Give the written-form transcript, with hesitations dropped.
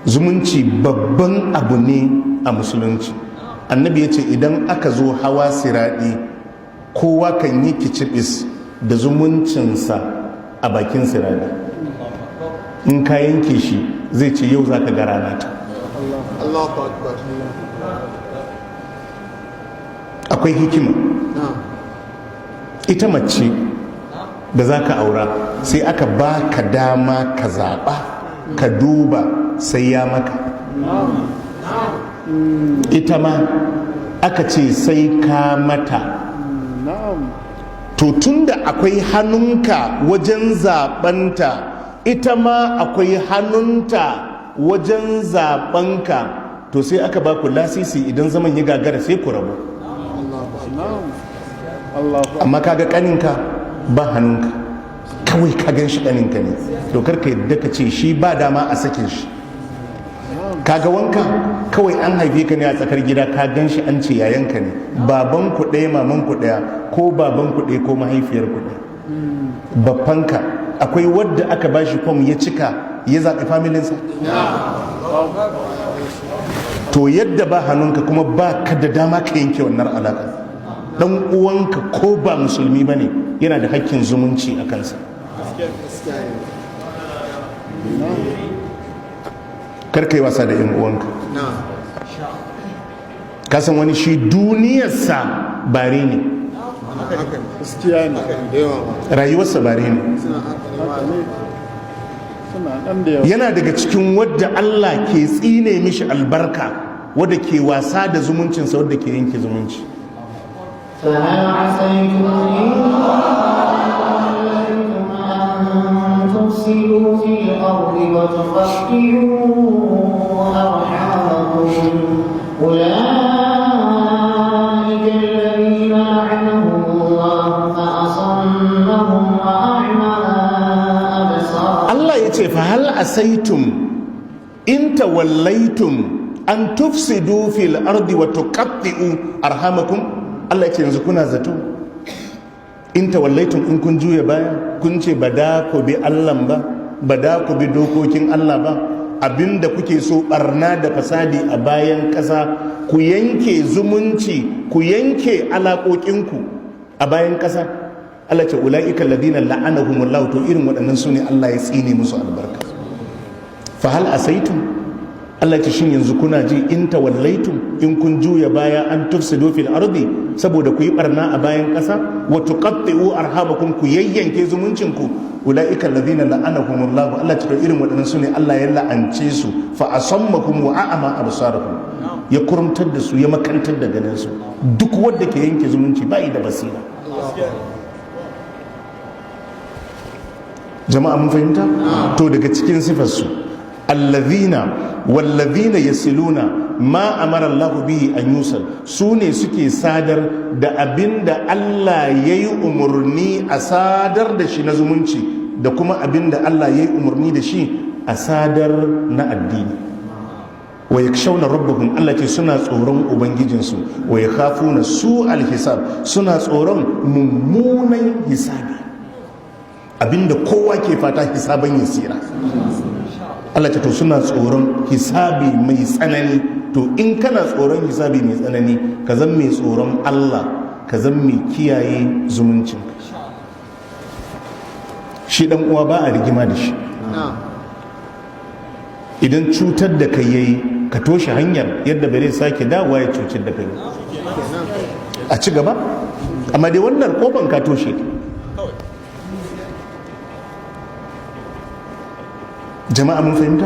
zumunci babban abu ne a musulunci. Annabi ya ce idan aka zo hawa siraɗi kowa kan yi kicibis da zumuncinsa a bakin siraɗi. In ka yanke shi zai ce yau za ka ga rana ta. Akwai hikima. Ita mace da za ka aura sai aka ba ka dama ka zaɓa ka duba sai ya maka. Ita ma aka ce sai ka mata. To tunda akwai hannunka wajen zaɓanta, ita ma akwai hannunta wajen zaɓenka, to sai aka ba ku lasisi idan zaman ya gagara sai ku rabu. Amma kaga kaninka ba hannunka, kawai ka gan shi kaninka ne, to karka yadda ka ce shi ba dama a sake shi. Kaga wanka kawai an haife ka ne a tsakar gida, ka gan shi an ce yayanka ne, baban ku ɗaya maman ku ɗaya, ko baban ku ɗaya ko mahaifiyar ku ɗaya. Babbanka akwai wadda aka bashi fom ya cika ya zaɓi familinsa. To yadda ba hannunka kuma ba ka da dama ka yanke wannan alaƙa. Dan uwanka ko ba musulmi ba ne yana da hakkin zumunci a kansa. Karka yi wasa da yan uwanka. Kasan wani shi duniyarsa bare ne, rayuwarsa bare ne. Yana daga cikin wadda Allah ke tsine mishi albarka, wadda ke wasa da zumuncinsa, wadda ke yanke zumunci. فهل عسيتم إن تفسدوا في الأرض وتقطعوا أرحامكم أولئك الذين لعنهم الله فأصمهم وأعمى أبصارهم. الله يقول فهل عسيتم إن توليتم أن تفسدوا في الأرض وتقطعوا أرحامكم. Allah ce yanzu kuna zato in tawallaitum, in kun juya baya kun ce ba da ku bi Allah ba da ku bi dokokin Allah ba, abinda kuke so barna da fasadi a bayan ƙasa, ku yanke zumunci, ku yanke alaƙoƙinku a bayan ƙasa. Allah ce ula'ika alladhina la'anahumullahu, to irin waɗannan su ne Allah ya tsine musu albarka. Fa hal asaitum, Allah ce shin yanzu kuna ji in tawallaitum, in kun juya baya an tufsidu fil ardi, saboda ku yi barna a bayan ƙasa, wa tuqatti'u arhamakum, ku yayyanke zumuncinku, ulaika alladhina la'anahumullah, Allah ce irin waɗannan su ne Allah ya la'ance su, fa asammakum wa a'ama absarakum, ya kurumtar da su, ya makantar da ganin su. Duk wanda ke yanke zumunci bai da basira. Jama'a mun fahimta? To daga cikin sifar su wallazina yasiluna ma amara Allah bihi an yusal, su ne suke sadar da abinda Allah yayi umurni a sadar da shi na zumunci, da kuma abinda Allah yayi umurni da shi a sadar na addini. Wa yakshawna rabbahum, Allah ce suna tsoron ubangijinsu, wa yakhafuna su alhisab, suna tsoron mummunan hisabi, abinda kowa ke fata hisaban yasira. Allah ce to suna tsoron hisabi mai tsanani. To in kana tsoron hisabi mai tsanani, ka zan mai tsoron Allah, ka zan mai kiyaye zumuncin. Shi dan uwa ba a rigima da shi. Idan cutar da kai yayi, ka toshe hanyar yadda bare sake dawowa ya cutar da kai, a ci gaba. Amma dai wannan kofan ka toshe. Jama'a mun fahimta?